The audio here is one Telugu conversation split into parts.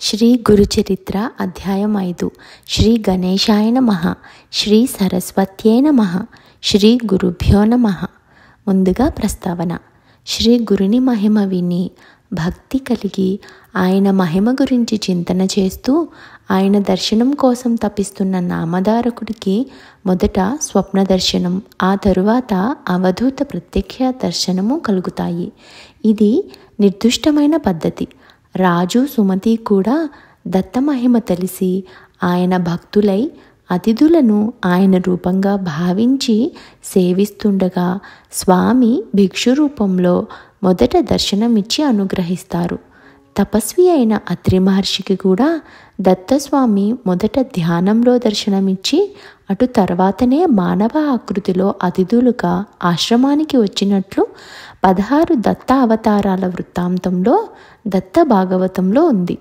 శ్రీ గురుచరిత్ర అధ్యాయం 5 శ్రీ గణేశాయ నమః శ్రీ సరస్వత్యై నమః శ్రీ గురుభ్యో నమః. ముందుగా ప్రస్తావన. శ్రీ గురుని మహిమ విని భక్తి కలిగి ఆయన మహిమ గురించి చింతన చేస్తూ ఆయన దర్శనం కోసం తపిస్తున్న నామధారకుడికి మొదట స్వప్న దర్శనం, ఆ తరువాత అవధూత ప్రత్యక్ష దర్శనము కలుగుతాయి. ఇది నిర్దిష్టమైన పద్ధతి. రాజు సుమతి కూడా దత్తమహిమ తెలిసి ఆయన భక్తులై అతిథులను ఆయన రూపంగా భావించి సేవిస్తుండగా స్వామి భిక్షు రూపంలో మొదట దర్శనమిచ్చి అనుగ్రహిస్తారు. తపస్వి అయిన అత్రి మహర్షికి కూడా దత్తస్వామి మొదట ధ్యానంలో దర్శనమిచ్చి అటు తర్వాతనే మానవ ఆకృతిలో అతిథులుగా ఆశ్రమానికి వచ్చినట్లు 16 దత్త అవతారాల వృత్తాంతంలో దత్త భాగవతంలో ఉంది.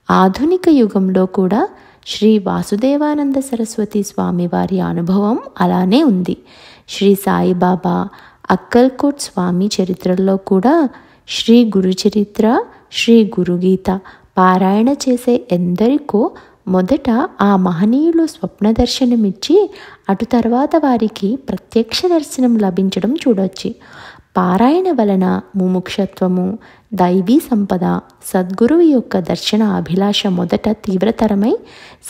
ఆధునిక యుగంలో కూడా శ్రీ వాసుదేవానంద సరస్వతి స్వామి వారి అనుభవం అలానే ఉంది. శ్రీ సాయిబాబా, అక్కల్కోట్ స్వామి చరిత్రల్లో కూడా శ్రీ గురుచరిత్ర, శ్రీ గురుగీత పారాయణ చేసే ఎందరికో మొదట ఆ మహనీయులు స్వప్న దర్శనమిచ్చి అటు తర్వాత వారికి ప్రత్యక్ష దర్శనం లభించడం చూడొచ్చు. పారాయణ వలన ముముక్షత్వము, దైవీ సంపద, సద్గురువు యొక్క దర్శన అభిలాష మొదట తీవ్రతరమై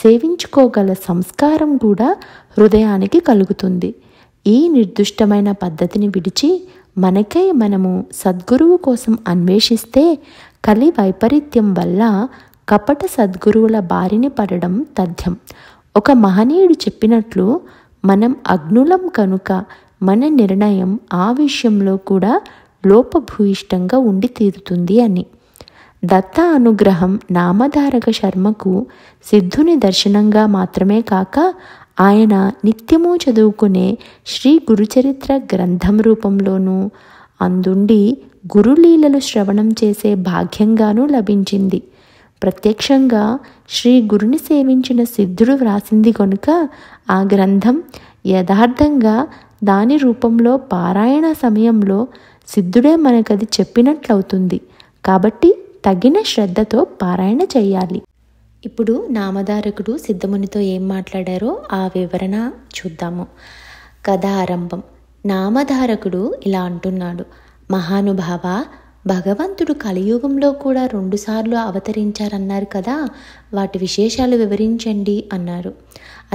సేవించుకోగల సంస్కారం కూడా హృదయానికి కలుగుతుంది. ఈ నిర్దిష్టమైన పద్ధతిని విడిచి మనకై మనము సద్గురువు కోసం అన్వేషిస్తే కలి వైపరీత్యం వల్ల కపట సద్గురువుల బారిని పడడం తథ్యం. ఒక మహనీయుడు చెప్పినట్లు, మనం అగ్నులం కనుక మన నిర్ణయం ఆ విషయంలో కూడా లోపభూయిష్టంగా ఉండి తీరుతుంది అని. దత్త అనుగ్రహం నామధారక శర్మకు సిద్ధుని దర్శనంగా మాత్రమే కాక ఆయన నిత్యము చదువుకునే శ్రీ గురుచరిత్ర గ్రంథం రూపంలోనూ అందుండి గురులీలలు శ్రవణం చేసే భాగ్యంగానూ లభించింది. ప్రత్యక్షంగా శ్రీ గురుని సేవించిన సిద్ధుడు వ్రాసింది కనుక ఆ గ్రంథం యథార్థంగా దాని రూపంలో పారాయణ సమయంలో సిద్ధుడే మనకది చెప్పినట్లవుతుంది. కాబట్టి తగిన శ్రద్ధతో పారాయణ చేయాలి. ఇప్పుడు నామధారకుడు సిద్ధమునితో ఏం మాట్లాడారో ఆ వివరణ చూద్దాము. కథ ఆరంభం. నామధారకుడు ఇలా అంటున్నాడు: మహానుభావ, భగవంతుడు కలియుగంలో కూడా 2 సార్లు అవతరించారన్నారు కదా, వాటి విశేషాలు వివరించండి అన్నారు.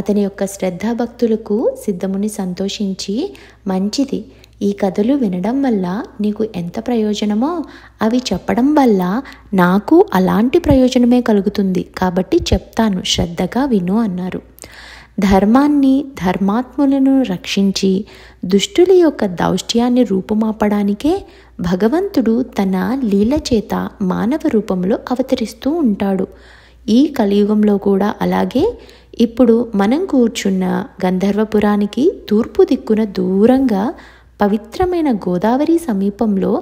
అతని యొక్క శ్రద్ధాభక్తులకు సిద్ధముని సంతోషించి, మంచిది, ఈ కథలు వినడం వల్ల నీకు ఎంత ప్రయోజనమో అవి చెప్పడం వల్ల నాకు అలాంటి ప్రయోజనమే కలుగుతుంది, కాబట్టి చెప్తాను, శ్రద్ధగా విను అన్నారు. ధర్మాన్ని, ధర్మాత్ములను రక్షించి దుష్టుల యొక్క దౌష్ట్యాన్ని రూపుమాపడానికే భగవంతుడు తన లీల చేత మానవ రూపంలో అవతరిస్తూ ఉంటాడు. ఈ కలియుగంలో కూడా అలాగే. ఇప్పుడు మనం కూర్చున్న గంధర్వపురానికి తూర్పు దిక్కున దూరంగా పవిత్రమైన గోదావరి సమీపంలో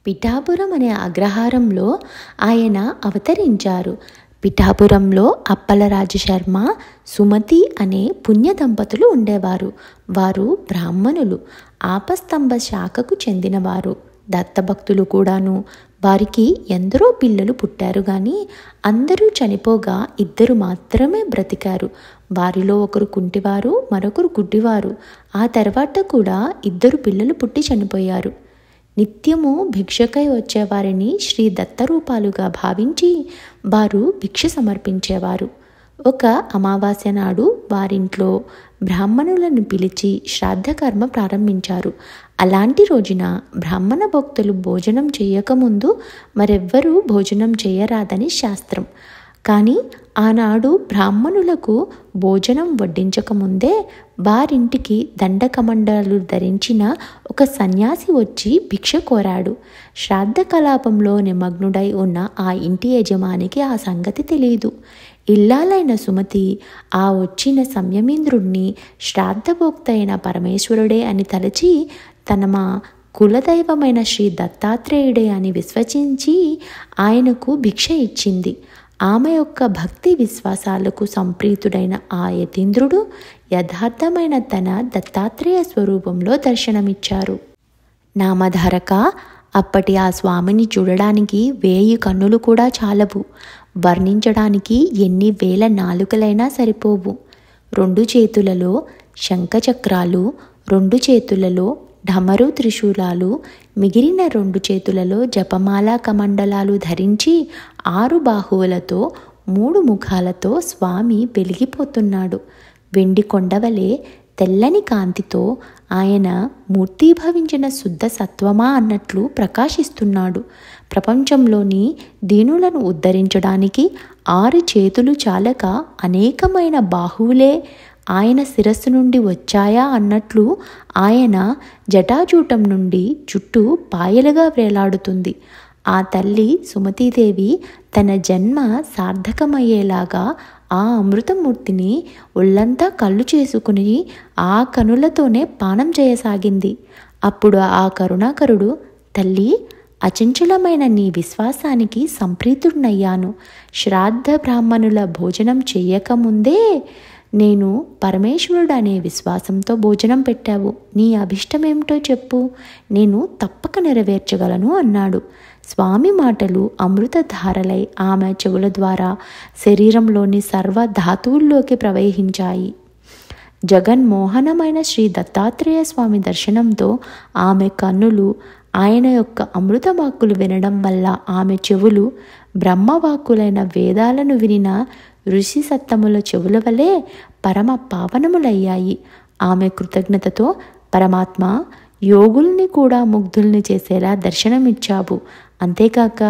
పిఠాపురం అనే అగ్రహారంలో ఆయన అవతరించారు. పిఠాపురంలో అప్పలరాజు శర్మ, సుమతి అనే పుణ్య దంపతులు ఉండేవారు. వారు బ్రాహ్మణులు, ఆపస్తంభ శాఖకు చెందినవారు, దత్తభక్తులు కూడాను. వారికి ఎందరో పిల్లలు పుట్టారు గాని అందరూ చనిపోగా 2 మాత్రమే బ్రతికారు. వారిలో ఒకరు కుంటివారు, మరొకరు గుడ్డివారు. ఆ తర్వాత కూడా 2 పిల్లలు పుట్టి చనిపోయారు. నిత్యము భిక్షకై వచ్చేవారిని శ్రీ దత్తరూపాలుగా భావించి వారు భిక్ష సమర్పించేవారు. ఒక అమావాస్య నాడు వారింట్లో బ్రాహ్మణులను పిలిచి శ్రాద్ధకర్మ ప్రారంభించారు. అలాంటి రోజున బ్రాహ్మణ భక్తులు భోజనం చేయకముందు మరెవ్వరూ భోజనం చేయరాదని శాస్త్రం. కానీ ఆనాడు బ్రాహ్మణులకు భోజనం వడ్డించకముందే వారింటికి దండకమండలు ధరించిన ఒక సన్యాసి వచ్చి భిక్ష కోరాడు. శ్రాద్ధ కలాపంలో నిమగ్నుడై ఉన్న ఆ ఇంటి యజమానికి ఆ సంగతి తెలియదు. ఇల్లాలైన సుమతి ఆ వచ్చిన సంయమీంద్రుణ్ణి శ్రాద్ధభోక్త అయిన పరమేశ్వరుడే అని తలచి తన మా కులదైవమైన శ్రీ దత్తాత్రేయుడే అని విశ్వసించి ఆయనకు భిక్ష ఇచ్చింది. ఆమె యొక్క భక్తి విశ్వాసాలకు సంప్రీతుడైన ఆ యతీంద్రుడు యథార్థమైన తన దత్తాత్రేయ స్వరూపంలో దర్శనమిచ్చారు. నామధారక, అప్పటి ఆ స్వామిని చూడడానికి 1000 కన్నులు కూడా చాలవు. వర్ణించడానికి ఎన్ని వేల నాలుకలైనా సరిపోవు. 2 చేతులలో శంఖచక్రాలు, 2 చేతులలో ఢమరు త్రిశూలాలు, మిగిలిన 2 చేతులలో జపమాల కమండలాలు ధరించి 6 బాహువులతో 3 ముఖాలతో స్వామి వెలిగిపోతున్నాడు. వెండి కొండవలే తెల్లని కాంతితో ఆయన మూర్తీభవించిన శుద్ధ సత్వమా అన్నట్లు ప్రకాశిస్తున్నాడు. ప్రపంచంలోని దీనులను ఉద్ధరించడానికి 6 చేతులు చాలక అనేకమైన బాహువులే ఆయన శిరస్సు నుండి వచ్చాయా అన్నట్లు ఆయన జటాజూటం నుండి జుట్టు పాయలుగా వేలాడుతుంది. ఆ తల్లి సుమతీదేవి తన జన్మ సార్థకమయ్యేలాగా ఆ అమృతమూర్తిని ఒళ్ళంతా కళ్ళు చేసుకుని ఆ కనులతోనే పానం చేయసాగింది. అప్పుడు ఆ కరుణాకరుడు, తల్లి, అచంచలమైన నీ విశ్వాసానికి సంప్రీతుడినయ్యాను. శ్రాద్ధ బ్రాహ్మణుల భోజనం చెయ్యకముందే నేను పరమేశ్వరుడనే విశ్వాసంతో భోజనం పెట్టావు. నీ అభిష్టమేమిటో చెప్పు, నేను తప్పక నెరవేర్చగలను అన్నాడు. స్వామి మాటలు అమృతధారలై ఆమె చెవుల ద్వారా శరీరంలోని సర్వ ధాతువుల్లోకి ప్రవహించాయి. జగన్మోహనమైన శ్రీ దత్తాత్రేయ స్వామి దర్శనంతో ఆమె కన్నులు ఆయన యొక్క అమృతవాక్కులు వినడం వల్ల ఆమె చెవులు బ్రహ్మవాక్కులైన వేదాలను వినిన ఋషి సత్తముల చెవుల వలె పరమ పావనములయ్యాయి. ఆమె కృతజ్ఞతతో, పరమాత్మ, యోగుల్ని కూడా ముగ్ధుల్ని చేసేలా దర్శనమిచ్చావు. అంతేకాక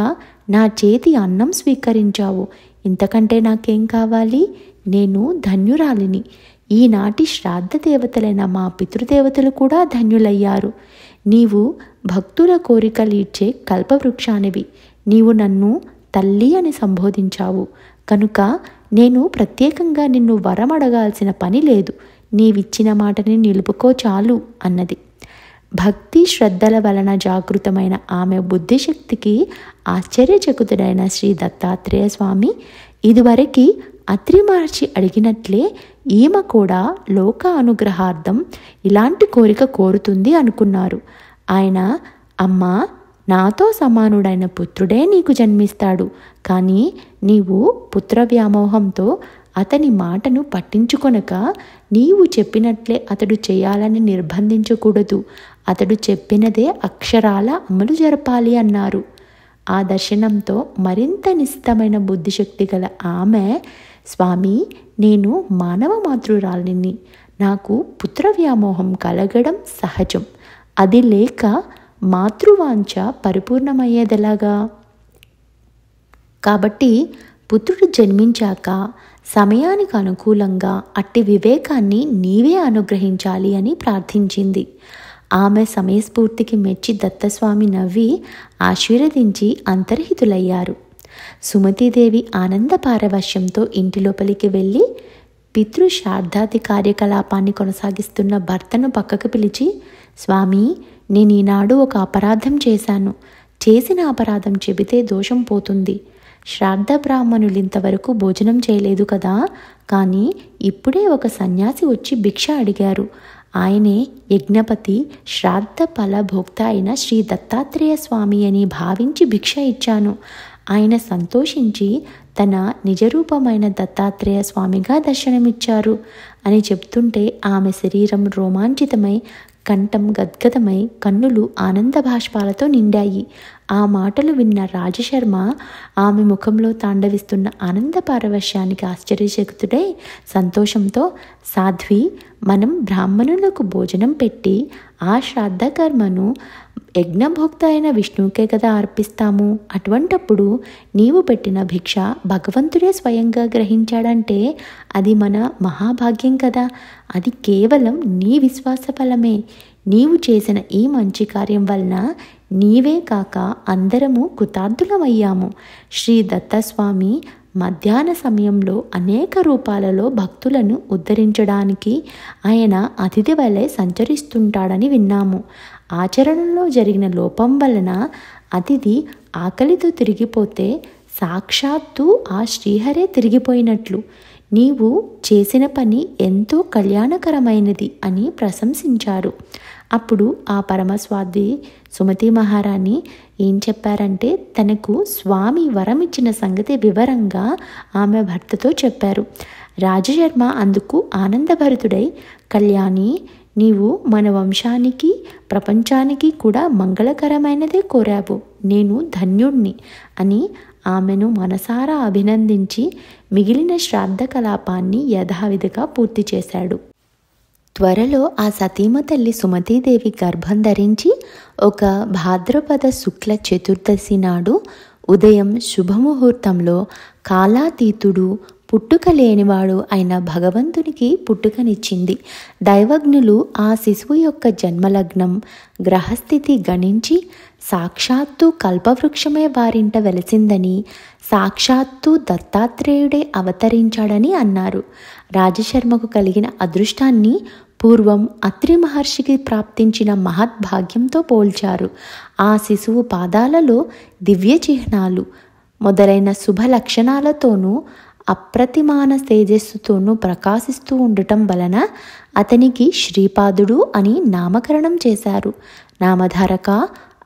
నా చేతి అన్నం స్వీకరించావు. ఇంతకంటే నాకేం కావాలి? నేను ధన్యురాలిని. ఈనాటి శ్రాద్ధ దేవతలైన మా పితృదేవతలు కూడా ధన్యులయ్యారు. నీవు భక్తుల కోరికలీడ్చే కల్పవృక్షానివి. నీవు నన్ను తల్లి అని సంబోధించావు కనుక నేను ప్రత్యేకంగా నిన్ను వరం అడగాల్సిన పని లేదు. నీవిచ్చిన మాటని నిలుపుకో చాలు అన్నది. భక్తి శ్రద్ధల వలన జాగృతమైన ఆమె బుద్ధిశక్తికి ఆశ్చర్యచకితుడైన శ్రీ దత్తాత్రేయ స్వామి ఇదివరకు అత్రి మహర్షి అడిగినట్లే ఈమె కూడా లోక అనుగ్రహార్థం ఇలాంటి కోరిక కోరుతుంది అనుకున్నారు. ఆయన, అమ్మా, నాతో సమానుడైన పుత్రుడే నీకు జన్మిస్తాడు. కానీ నీవు పుత్ర వ్యామోహంతో అతని మాటను పట్టించుకొనక నీవు చెప్పినట్లే అతడు చేయాలని నిర్బంధించకూడదు. అతడు చెప్పినదే అక్షరాల అమలు జరపాలి అన్నారు. ఆ దర్శనంతో మరింత నిశితమైన బుద్ధిశక్తి గల ఆమె, స్వామి, నేను మానవ మాతృరాలిని. నాకు పుత్ర వ్యామోహం కలగడం సహజం. అది లేక మాతృవాంఛ పరిపూర్ణమయ్యేదెలాగా? కాబట్టి పుత్రుడు జన్మించాక సమయానికి అనుకూలంగా అట్టి వివేకాన్ని నీవే అనుగ్రహించాలి అని ప్రార్థించింది. ఆమె సమయస్ఫూర్తికి మెచ్చి దత్తస్వామి నవ్వి ఆశీర్వదించి అంతర్హితులయ్యారు. సుమతీదేవి ఆనంద పారవశ్యంతో ఇంటి లోపలికి వెళ్ళి పితృశ్రాద్ధాది కార్యకలాపాన్ని కొనసాగిస్తున్న భర్తను పక్కకు పిలిచి, స్వామి, నేను ఈనాడు ఒక అపరాధం చేశాను. చేసిన అపరాధం చెబితే దోషం పోతుంది. శ్రాద్ధ బ్రాహ్మణులు ఇంతవరకు భోజనం చేయలేదు కదా, కానీ ఇప్పుడే ఒక సన్యాసి వచ్చి భిక్ష అడిగారు. ఆయనే యజ్ఞపతి, శ్రాద్ధ ఫలభోక్త అయిన శ్రీ దత్తాత్రేయ స్వామి అని భావించి భిక్ష ఇచ్చాను. ఆయన సంతోషించి తన నిజరూపమైన దత్తాత్రేయ స్వామిగా దర్శనమిచ్చారు అని చెప్తుంటే ఆమె శరీరం రోమాంచితమై, కంఠం గద్గదమై, కన్నులు ఆనంద బాష్పాలతో నిండాయి. ఆ మాటలు విన్న రాజశర్మ ఆమె ముఖంలో తాండవిస్తున్న ఆనంద పారవశ్యానికి ఆశ్చర్యచకితుడై సంతోషంతో, సాధ్వి, మనం బ్రాహ్మణులకు భోజనం పెట్టి ఆ శ్రాద్ధ కర్మను యజ్ఞభోక్త అయిన విష్ణువుకే కదా అర్పిస్తాము. అటువంటప్పుడు నీవు పెట్టిన భిక్ష భగవంతుడే స్వయంగా గ్రహించాడంటే అది మన మహాభాగ్యం కదా. అది కేవలం నీ విశ్వాస ఫలమే. నీవు చేసిన ఈ మంచి కార్యం వలన నీవే కాక అందరము కృతార్థులమయ్యాము. శ్రీ దత్తస్వామి మధ్యాహ్న సమయంలో అనేక రూపాలలో భక్తులను ఉద్ధరించడానికి ఆయన అతిథి వలె సంచరిస్తుంటాడని విన్నాము. ఆచరణలో జరిగిన లోపం వలన అతిథి ఆకలితో తిరిగిపోతే సాక్షాత్తు ఆ శ్రీహరే తిరిగిపోయినట్లు. నీవు చేసిన పని ఎంతో కళ్యాణకరమైనది అని ప్రశంసించారు. అప్పుడు ఆ పరమస్వాది సుమతి మహారాణి ఏం చెప్పారంటే, తనకు స్వామి వరం ఇచ్చిన సంగతి వివరంగా ఆమె భర్తతో చెప్పారు. రాజశర్మ అందుకు ఆనందభరితుడై, కళ్యాణి, నీవు మన వంశానికి ప్రపంచానికి కూడా మంగళకరమైనదే కోరావు. నేను ధన్యుణ్ణి అని ఆమెను మనసారా అభినందించి మిగిలిన శ్రాద్ధ కలాపాన్ని యథావిధిగా పూర్తి చేశాడు. త్వరలో ఆ సతీమ తల్లి సుమతీదేవి గర్భం ధరించి ఒక భాద్రపద శుక్ల చతుర్దశి నాడు ఉదయం శుభముహూర్తంలో కాలాతీతుడు, పుట్టుక లేనివాడు అయిన భగవంతునికి పుట్టుకనిచ్చింది. దైవజ్ఞులు ఆ శిశువు యొక్క జన్మలగ్నం, గ్రహస్థితి గణించి సాక్షాత్తు కల్పవృక్షమే వారింట వెలసిందని, సాక్షాత్తు దత్తాత్రేయుడే అవతరించాడని అన్నారు. రాజశర్మకు కలిగిన అదృష్టాన్ని పూర్వం అత్రి మహర్షికి ప్రాప్తించిన మహద్భాగ్యంతో పోల్చారు. ఆ శిశువు పాదాలలో దివ్య చిహ్నాలు మొదలైన శుభ లక్షణాలతోనూ అప్రతిమాన తేజస్సుతోనూ ప్రకాశిస్తూ ఉండటం వలన అతనికి శ్రీపాదుడు అని నామకరణం చేశారు. నామధారక,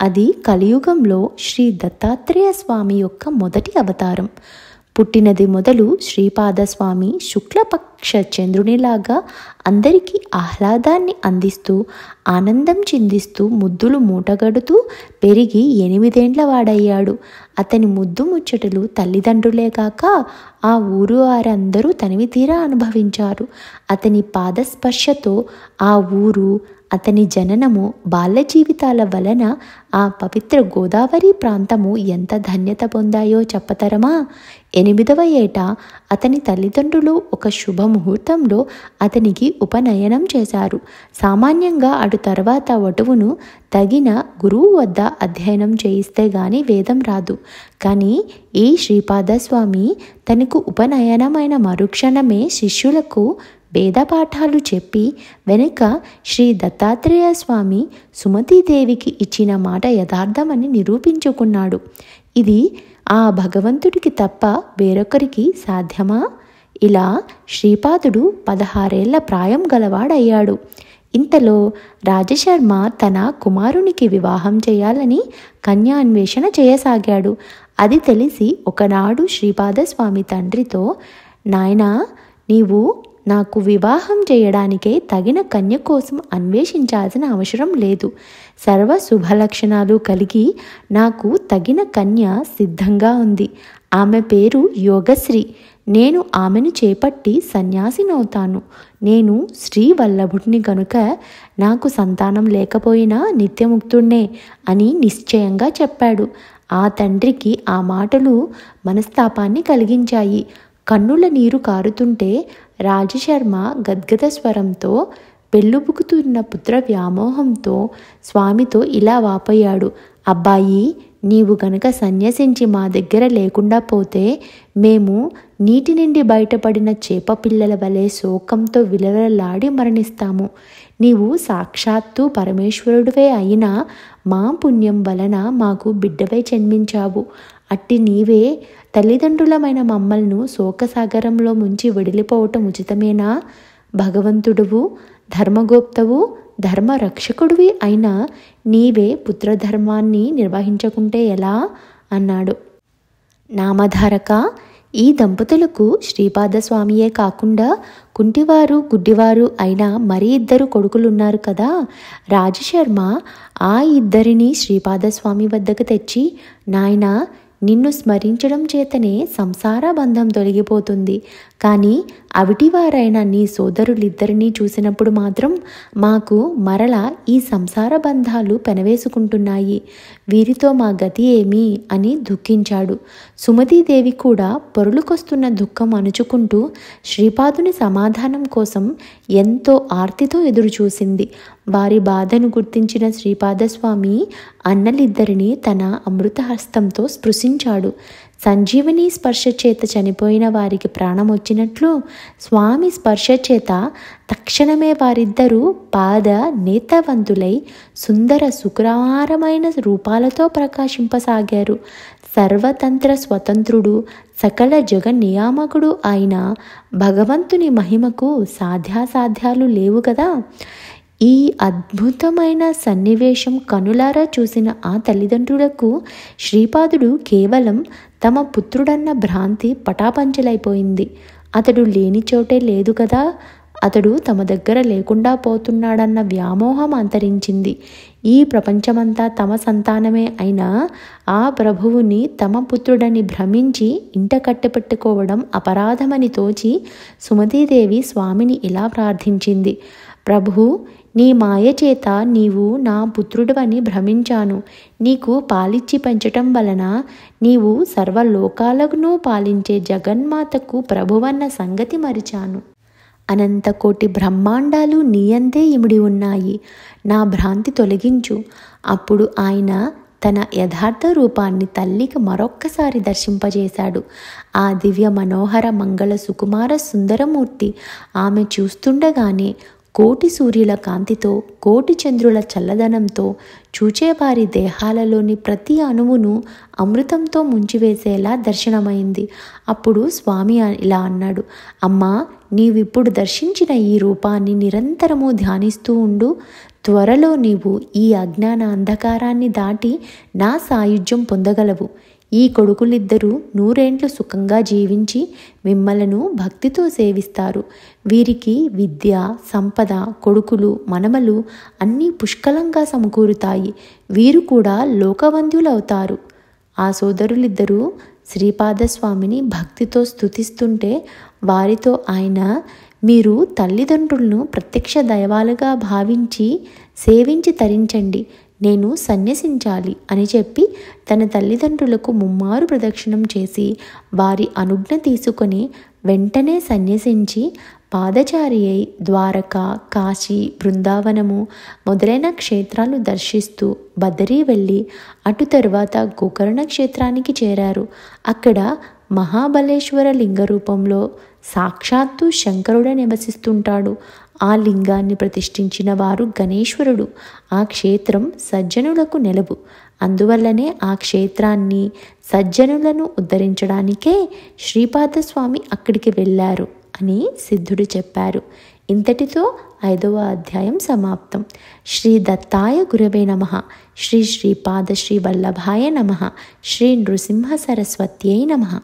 అది కలియుగంలో శ్రీ దత్తాత్రేయ స్వామి యొక్క మొదటి అవతారం. పుట్టినది మొదలు శ్రీపాదస్వామి శుక్లపక్ష చంద్రునిలాగా అందరికీ ఆహ్లాదాన్ని అందిస్తూ, ఆనందం చిందిస్తూ, ముద్దులు మూటగడుతూ పెరిగి 8 ఏండ్ల వాడయ్యాడు. అతని ముద్దు ముచ్చటలు తల్లిదండ్రులే కాక ఆ ఊరు వారందరూ తనివి తీరా అనుభవించారు. అతని పాదస్పర్శతో ఆ ఊరు, అతని జననము, బాల్య జీవితాల వలన ఆ పవిత్ర గోదావరి ప్రాంతము ఎంత ధన్యత పొందాయో చెప్పతరమా? 8వ ఏట అతని తల్లిదండ్రులు ఒక శుభముహూర్తంలో అతనికి ఉపనయనం చేశారు. సామాన్యంగా అటు తర్వాత వటువును తగిన గురువు వద్ద అధ్యయనం చేయిస్తే గాని వేదం రాదు. కానీ ఈ శ్రీపాదస్వామి తనకు ఉపనయనమైన మరుక్షణమే శిష్యులకు వేదపాఠాలు చెప్పి వెనుక శ్రీ దత్తాత్రేయ స్వామి సుమతీదేవికి ఇచ్చిన మాట యథార్థమని నిరూపించుకున్నాడు. ఇది ఆ భగవంతుడికి తప్ప వేరొకరికి సాధ్యమా? ఇలా శ్రీపాదుడు 16 ఏళ్ల ప్రాయం గలవాడయ్యాడు. ఇంతలో రాజశర్మ తన కుమారునికి వివాహం చేయాలని కన్యాన్వేషణ చేయసాగాడు. అది తెలిసి ఒకనాడు శ్రీపాదస్వామి తండ్రితో, నాయనా, నీవు నాకు వివాహం చేయడానికే తగిన కన్య కోసం అన్వేషించాల్సిన అవసరం లేదు. సర్వ శుభలక్షణాలు కలిగి నాకు తగిన కన్య సిద్ధంగా ఉంది. ఆమె పేరు యోగశ్రీ. నేను ఆమెను చేపట్టి సన్యాసినవుతాను. నేను శ్రీవల్లభుడిని గనుక నాకు సంతానం లేకపోయినా నిత్యముక్తుణ్ణే అని నిశ్చయంగా చెప్పాడు. ఆ తండ్రికి ఆ మాటలు మనస్తాపాన్ని కలిగించాయి. కన్నుల నీరు కారుతుంటే రాజశర్మ గద్గద స్వరంతో, పెళ్ళుబుకుతున్న పుత్ర వ్యామోహంతో స్వామితో ఇలా వాపోయాడు. అబ్బాయి, నీవు గనక సన్యసించి మా దగ్గర లేకుండా పోతే మేము నీటి నుండి బయటపడిన చేప పిల్లల వలె శోకంతో విలవలాడి మరణిస్తాము. నీవు సాక్షాత్తు పరమేశ్వరుడివే అయినా మా పుణ్యం వలన మాకు బిడ్డవై జన్మించావు. అట్టి నీవే తల్లిదండ్రులమైన మమ్మల్ని శోకసాగరంలో ముంచి వెడిలిపోవటం ఉచితమేనా? భగవంతుడువు, ధర్మగోప్తవు, ధర్మరక్షకుడివి అయినా నీవే పుత్రధర్మాన్ని నిర్వహించకుంటే ఎలా అన్నాడు. నామధారక, ఈ దంపతులకు శ్రీపాదస్వామియే కాకుండా కుంటివారు, గుడ్డివారు అయిన మరి 2 కొడుకులున్నారు కదా. రాజశర్మ ఆ 2 శ్రీపాదస్వామి వద్దకు తెచ్చి, నాయనా, నిన్ను స్మరించడం చేతనే సంసార బంధం తొలగిపోతుంది. కానీ అవిటివారైన నీ సోదరులిద్దరినీ చూసినప్పుడు మాత్రం మాకు మరలా ఈ సంసార బంధాలు పెనవేసుకుంటున్నాయి. వీరితో మా గతి ఏమి అని దుఃఖించాడు. సుమతీదేవి కూడా పొరులుకొస్తున్న దుఃఖం అణుచుకుంటూ శ్రీపాదుని సమాధానం కోసం ఎంతో ఆర్తితో ఎదురుచూసింది. వారి బాధను గుర్తించిన శ్రీపాదస్వామి అన్నలిద్దరినీ తన అమృతహస్తంతో స్పృశించాడు. సంజీవని స్పర్శ చేత చనిపోయిన వారికి ప్రాణం వచ్చినట్లు స్వామి స్పర్శ చేత తక్షణమే వారిద్దరూ పాద నేతవంతులై సుందర సుకుమారమైన రూపాలతో ప్రకాశింపసాగారు. సర్వతంత్ర స్వతంత్రుడు, సకల జగన్నియామకుడు అయిన భగవంతుని మహిమకు సాధ్యాసాధ్యాలు లేవు కదా. ఈ అద్భుతమైన సన్నివేశం కనులారా చూసిన ఆ తల్లిదండ్రులకు శ్రీపాదుడు కేవలం తమ పుత్రుడన్న భ్రాంతి పటాపంచలైపోయింది. అతడు లేని చోటే లేదు కదా, అతడు తమ దగ్గర లేకుండా పోతున్నాడన్న వ్యామోహం అంతరించింది. ఈ ప్రపంచమంతా తమ సంతానమే అయినా ఆ ప్రభువుని తమ పుత్రుడని భ్రమించి ఇంట కట్టపెట్టుకోవడం అపరాధమని తోచి సుమతీదేవి స్వామిని ఇలా ప్రార్థించింది: ప్రభు, నీ మాయ చేత నీవు నా పుత్రుడవని భ్రమించాను. నీకు పాలిచ్చి పెంచటం వలన నీవు సర్వలోకాలను పాలించే జగన్మాతకు ప్రభువన్న సంగతి మరిచాను. అనంత కోటి బ్రహ్మాండాలు నీయందే ఇమిడి ఉన్నాయి. నా భ్రాంతి తొలగించు. అప్పుడు ఆయన తన యథార్థ రూపాన్ని తల్లికి మరొక్కసారి దర్శింపజేశాడు. ఆ దివ్య మనోహర మంగళ సుకుమార సుందరమూర్తి ఆమె చూస్తుండగానే కోటి సూర్యుల కాంతితో, కోటి చంద్రుల చల్లదనంతో, చూచేవారి దేహాలలోని ప్రతి అణువును అమృతంతో ముంచివేసేలా దర్శనమైంది. అప్పుడు స్వామి ఇలా అన్నాడు: అమ్మా, నీవిప్పుడు దర్శించిన ఈ రూపాన్ని నిరంతరము ధ్యానిస్తూ ఉండు. త్వరలో నీవు ఈ అజ్ఞాన అంధకారాన్ని దాటి నా సాయుధ్యం పొందగలవు. ఈ కొడుకులిద్దరూ 100 ఏండ్లు సుఖంగా జీవించి మిమ్మలను భక్తితో సేవిస్తారు. వీరికి విద్య, సంపద, కొడుకులు, మనమలు అన్నీ పుష్కలంగా సమకూరుతాయి. వీరు కూడా లోకవంద్యులవుతారు. ఆ సోదరులిద్దరూ శ్రీపాదస్వామిని భక్తితో స్తుతిస్తుంటే వారితో ఆయన: మీరు తల్లిదండ్రులను ప్రత్యక్ష దైవాలుగా భావించి సేవించి తరించండి, నేను సన్యసించాలి అని చెప్పి తన తల్లిదండ్రులకు ముమ్మారు ప్రదక్షిణం చేసి వారి అనుజ్ఞ తీసుకొని వెంటనే సన్యసించి పాదచారి అయి ద్వారక, కాశీ, బృందావనము మొదలైన క్షేత్రాలు దర్శిస్తూ బదరీ వెళ్ళి అటు తరువాత గోకర్ణ క్షేత్రానికి చేరారు. అక్కడ మహాబలేశ్వర లింగ రూపంలో సాక్షాత్తు శంకరుడే నివసిస్తుంటాడు. ఆ లింగాన్ని ప్రతిష్ఠించిన వారు గణేశ్వరుడు. ఆ క్షేత్రం సజ్జనులకు నెలవు. అందువల్లనే ఆ క్షేత్రాన్ని, సజ్జనులను ఉద్ధరించడానికే శ్రీపాదస్వామి అక్కడికి వెళ్ళారు అని సిద్ధుడు చెప్పారు. ఇంతటితో 5వ అధ్యాయం సమాప్తం. శ్రీ దత్తాయ గురవే నమః. శ్రీ శ్రీపాద శ్రీ వల్లభాయ నమః. శ్రీ నృసింహ సరస్వత్యై నమః.